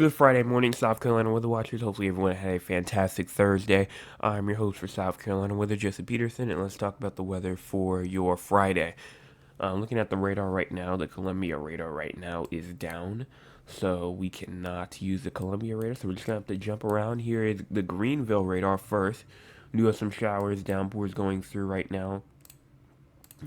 Good Friday morning, South Carolina Weather Watchers. Hopefully, everyone had a fantastic Thursday. I'm your host for South Carolina Weather, Jesse Peterson, and let's talk about the weather for your Friday. Looking at the radar right now, the Columbia radar right now is down, so we cannot use the Columbia radar. So we're just gonna have to jump around. Here is the Greenville radar first. We do have some showers, downpours going through right now.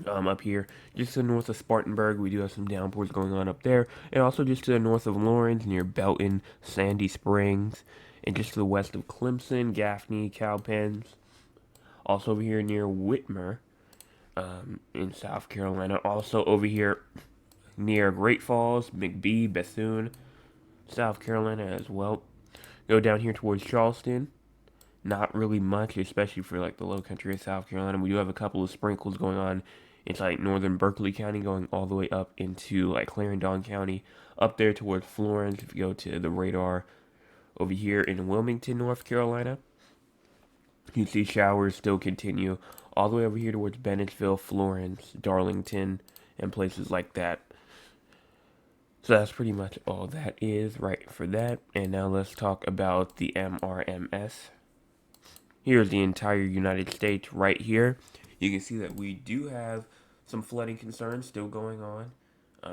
Up here, just to the north of Spartanburg, we do have some downpours going on up there, and also just to the north of Lawrence, near Belton, Sandy Springs, and just to the west of Clemson, Gaffney, Cowpens. Also over here near Whitmer, in South Carolina. Also over here near Great Falls, McBee, Bethune, South Carolina as well. Go down here towards Charleston. Not really much, especially for like the low country of South Carolina. We do have a couple of sprinkles going on. It's like northern Berkeley County going all the way up into like Clarendon County, up there towards Florence. If you go to the radar over here in Wilmington, North Carolina, you see showers still continue all the way over here towards Bennettsville, Florence, Darlington, and places like that. So that's pretty much all that is right for that. And now let's talk about the MRMS. Here's the entire United States right here. You can see that we do have some flooding concerns still going on.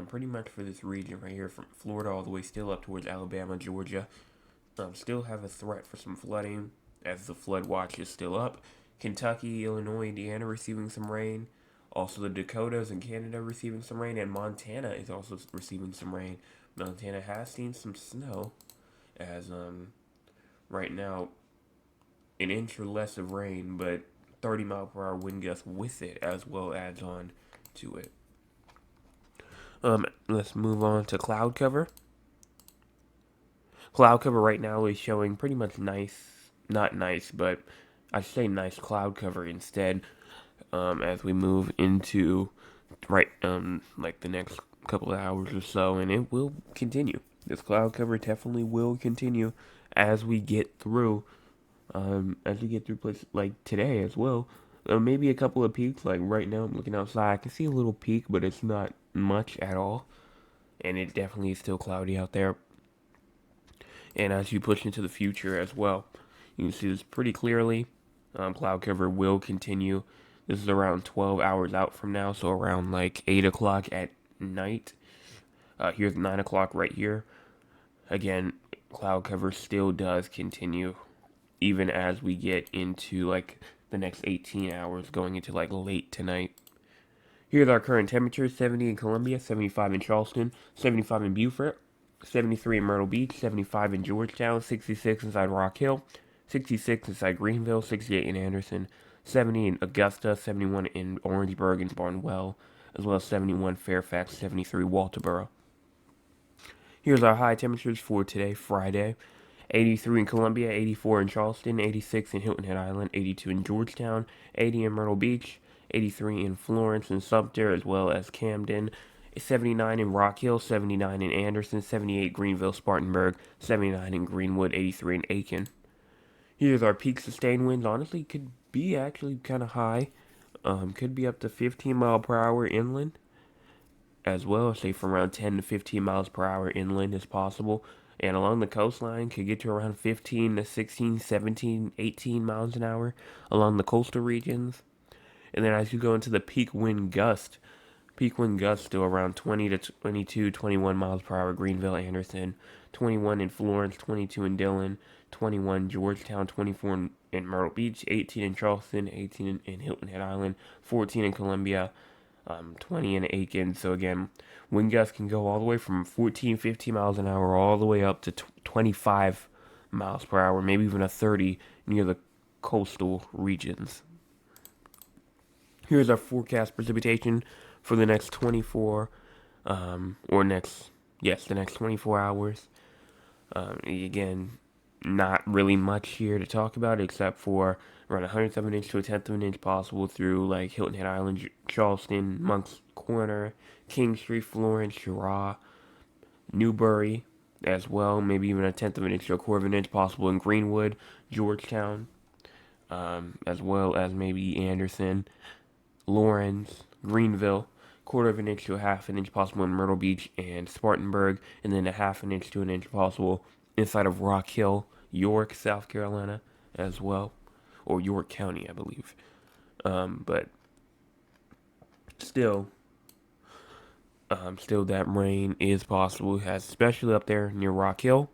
Pretty much for this region right here, from Florida all the way still up towards Alabama, Georgia. Still have a threat for some flooding as the flood watch is still up. Kentucky, Illinois, Indiana receiving some rain. Also the Dakotas and Canada receiving some rain, and Montana is also receiving some rain. Montana has seen some snow as right now an inch or less of rain, but 30-mile-per-hour wind gusts with it as well adds on to it. Let's move on to cloud cover. Cloud cover right now is showing pretty much nice, not nice, but I say nice cloud cover instead. As we move into like the next couple of hours or so, and it will continue. This cloud cover definitely will continue as we get through places like today as well. Maybe a couple of peaks. Like right now, I'm looking outside. I can see a little peak, but it's not much at all. And it definitely is still cloudy out there. And as you push into the future as well, you can see this pretty clearly. Cloud cover will continue. This is around 12 hours out from now, so around like 8 o'clock at night. Here's 9 o'clock right here. Again, cloud cover still does continue even as we get into like the next 18 hours going into like late tonight. Here's our current temperatures: 70 in Columbia, 75 in Charleston, 75 in Beaufort, 73 in Myrtle Beach, 75 in Georgetown, 66 inside Rock Hill, 66 inside Greenville, 68 in Anderson, 70 in Augusta, 71 in Orangeburg and Barnwell, as well as 71 Fairfax, 73 Walterboro. Here's our high temperatures for today, Friday. 83 in Columbia, 84 in Charleston, 86 in Hilton Head Island, 82 in Georgetown, 80 in Myrtle Beach, 83 in Florence and Sumter, as well as Camden, 79 in Rock Hill, 79 in Anderson, 78 Greenville, Spartanburg, 79 in Greenwood, 83 in Aiken. Here's our peak sustained winds. Honestly, could be actually kind of high. Could be up to 15 mile per hour inland, as well. Say from around 10 to 15 miles per hour inland is possible. And along the coastline could get to around 15 to 16, 17, 18 miles an hour along the coastal regions. And then as you go into the peak wind gusts to around 20 to 22, 21 miles per hour Greenville, Anderson, 21 in Florence, 22 in Dillon, 21 Georgetown, 24 in Myrtle Beach, 18 in Charleston, 18 in Hilton Head Island, 14 in Columbia, 20 in Aiken. So again, wind gusts can go all the way from 14, 15 miles an hour all the way up to 25 miles per hour, maybe even a 30 near the coastal regions. Here's our forecast precipitation for the next 24, the next 24 hours. Again, not really much here to talk about except for around 100th of an inch to a tenth of an inch possible through like Hilton Head Island, Charleston, Monk's Corner, King Street, Florence, Girard, Newbury as well. Maybe even a tenth of an inch to a quarter of an inch possible in Greenwood, Georgetown, as well as maybe Anderson, Lawrence, Greenville, quarter of an inch to a half an inch possible in Myrtle Beach and Spartanburg, and then a half an inch to an inch possible inside of Rock Hill, York, South Carolina, as well, or York County, I believe. But still, still that rain is possible, especially up there near Rock Hill.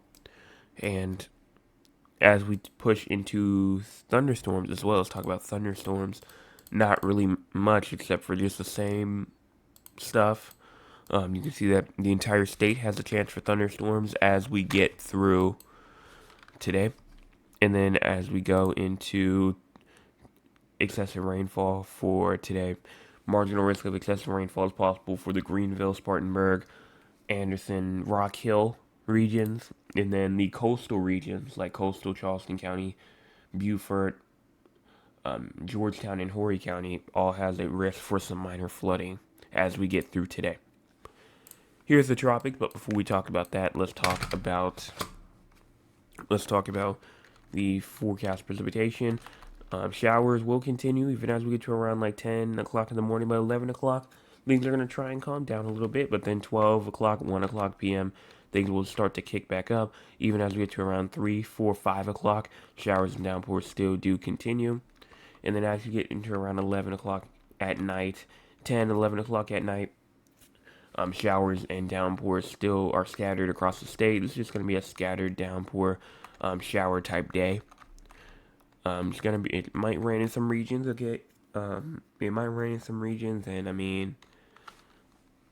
And as we push into thunderstorms as well, let's talk about thunderstorms. Not really much except for just the same stuff. You can see that the entire state has a chance for thunderstorms as we get through today. And then as we go into excessive rainfall for today, marginal risk of excessive rainfall is possible for the Greenville, Spartanburg, Anderson, Rock Hill regions. And then the coastal regions like coastal Charleston County, Beaufort, Georgetown, and Horry County all has a risk for some minor flooding as we get through today. Here's the tropics, but before we talk about that, let's talk about the forecast precipitation. Showers will continue even as we get to around like 10 o'clock in the morning. By 11 o'clock, things are going to try and calm down a little bit, but then 12 o'clock, 1 o'clock p.m., things will start to kick back up. Even as we get to around 3, 4, 5 o'clock, showers and downpours still do continue. And then as you get into around 11 o'clock at night, 10, 11 o'clock at night, showers and downpours still are scattered across the state. It's just going to be a scattered downpour, shower type day. It's gonna be. It might rain in some regions. Okay. It might rain in some regions, and I mean,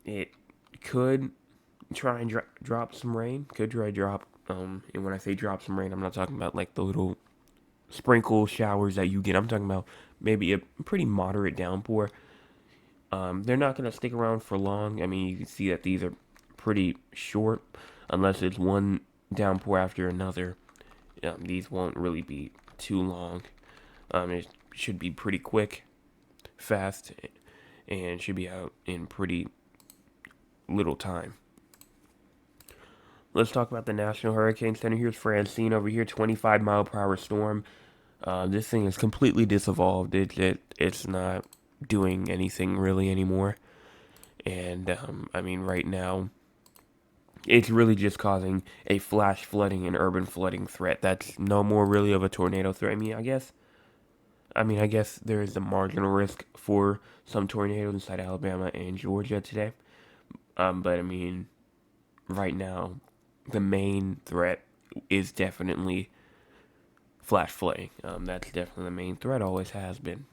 it could try and drop some rain. Could try drop. And when I say drop some rain, I'm not talking about like the little sprinkle showers that you get. I'm talking about maybe a pretty moderate downpour. They're not going to stick around for long. I mean, you can see that these are pretty short, unless it's one downpour after another. These won't really be too long. It should be pretty quick, fast, and should be out in pretty little time. Let's talk about the National Hurricane Center. Here's Francine over here, 25 mile per hour storm. This thing is completely disevolved. It's not doing anything really anymore. And I mean, right now, it's really just causing a flash flooding and urban flooding threat. That's no more really of a tornado threat. I guess there is a marginal risk for some tornadoes inside Alabama and Georgia today. But I mean, right now, the main threat is definitely flash flooding. That's definitely the main threat, always has been.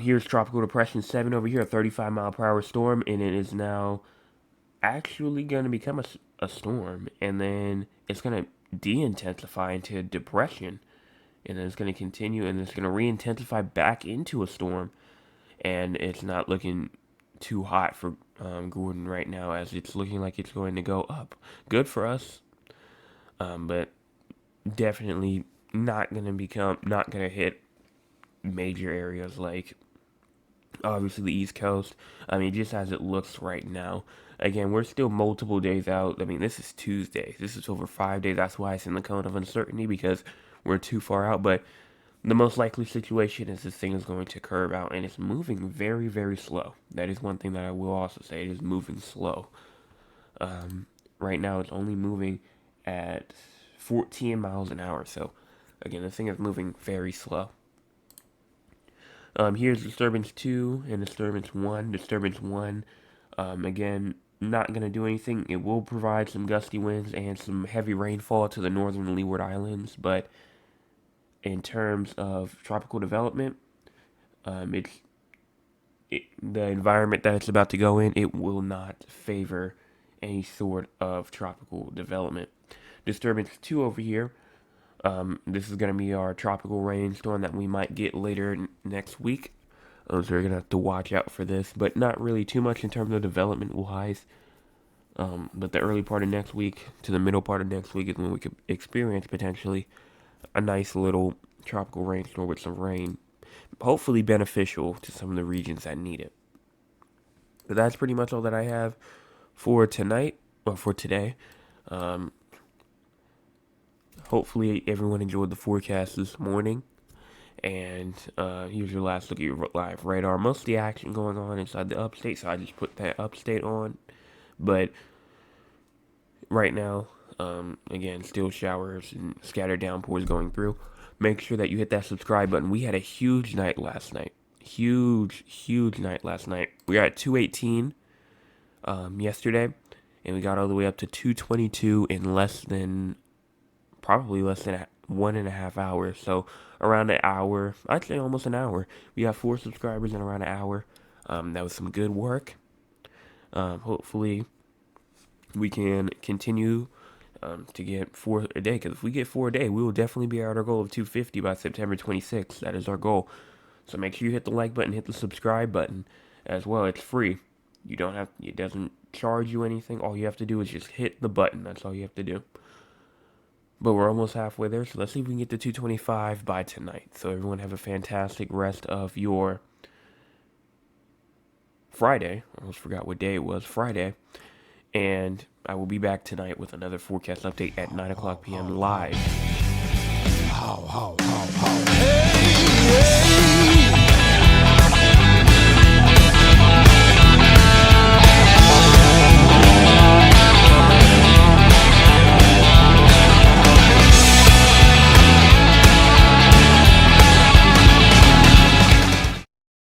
Here's Tropical Depression 7 over here, a 35 mile per hour storm, and it is now actually going to become a storm, and then it's going to de-intensify into a depression, and then it's going to continue, and it's going to re-intensify back into a storm, and it's not looking too hot for Gordon right now, as it's looking like it's going to go up. Good for us, but definitely not going to hit major areas like obviously the East Coast. I mean, just as it looks right now. Again, we're still multiple days out. I mean, this is Tuesday. This is over 5 days. That's why it's in the cone of uncertainty, because we're too far out. But the most likely situation is this thing is going to curve out, and it's moving very, very slow. That is one thing that I will also say. It is moving slow. Right now, it's only moving at 14 miles an hour. So, again, this thing is moving very slow. Here's Disturbance 2 and Disturbance 1. Disturbance 1, again, not going to do anything. It will provide some gusty winds and some heavy rainfall to the northern Leeward Islands, but in terms of tropical development, the environment that it's about to go in, it will not favor any sort of tropical development. Disturbance 2 over here, this is going to be our tropical rainstorm that we might get later next week. So we're going to have to watch out for this, but not really too much in terms of development wise. But the early part of next week to the middle part of next week is when we could experience potentially a nice little tropical rainstorm with some rain. Hopefully beneficial to some of the regions that need it. But that's pretty much all that I have for tonight, or for today. Hopefully everyone enjoyed the forecast this morning. And here's your last look at your live radar. Most of the action going on inside the upstate, so I just put that upstate on. But right now. Again, still showers and scattered downpours going through. Make sure that you hit that subscribe button. We had a huge night last night. Huge night last night. We were at 218 yesterday, and we got all the way up to 222 in probably less than 1.5 hours. So around an hour, I'd say almost an hour. We got 4 subscribers in around an hour. That was some good work. Hopefully, we can continue to get 4 a day. Because if we get 4 a day, we will definitely be at our goal of 250 by September 26th. That is our goal. So make sure you hit the like button, hit the subscribe button as well. It's free. You don't have. It doesn't charge you anything. All you have to do is just hit the button. That's all you have to do. But we're almost halfway there, so let's see if we can get to 225 by tonight. So everyone have a fantastic rest of your Friday. I almost forgot what day it was. Friday. And I will be back tonight with another forecast update at 9 o'clock p.m. live.